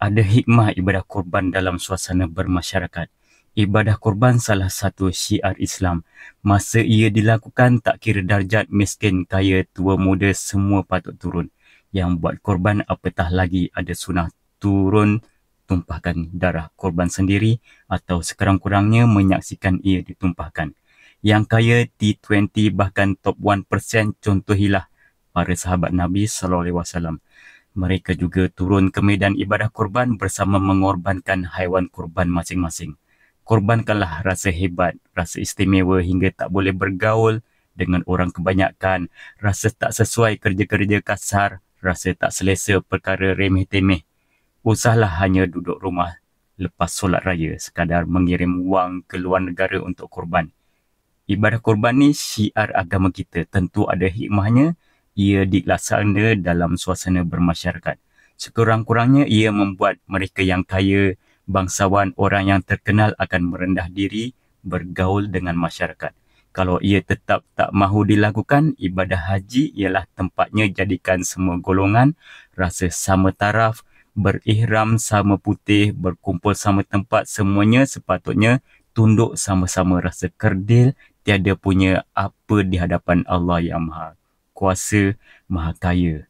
Ada hikmah ibadah korban dalam suasana bermasyarakat. Ibadah korban salah satu syiar Islam. Masa ia dilakukan, tak kira darjat, miskin, kaya, tua, muda, semua patut turun. Yang buat korban, apatah lagi ada sunnah turun tumpahkan darah korban sendiri atau sekurang-kurangnya menyaksikan ia ditumpahkan. Yang kaya T20 bahkan top 1% contohilah para sahabat Nabi SAW. Mereka juga turun ke medan ibadah korban bersama mengorbankan haiwan korban masing-masing. Korbankanlah rasa hebat, rasa istimewa hingga tak boleh bergaul dengan orang kebanyakan, rasa tak sesuai kerja-kerja kasar, rasa tak selesa perkara remeh-temeh. Usahlah hanya duduk rumah lepas solat raya sekadar mengirim wang ke luar negara untuk korban. Ibadah korban ni syiar agama kita. Tentu ada hikmahnya. Ia dilaksana dalam suasana bermasyarakat. Sekurang-kurangnya ia membuat mereka yang kaya, bangsawan, orang yang terkenal akan merendah diri bergaul dengan masyarakat. Kalau ia tetap tak mahu dilakukan, ibadah haji ialah tempatnya jadikan semua golongan rasa sama taraf, berihram sama putih, berkumpul sama tempat, semuanya sepatutnya tunduk sama-sama rasa kerdil, tiada punya apa di hadapan Allah yang Maha Kuasa, Maha Kaya.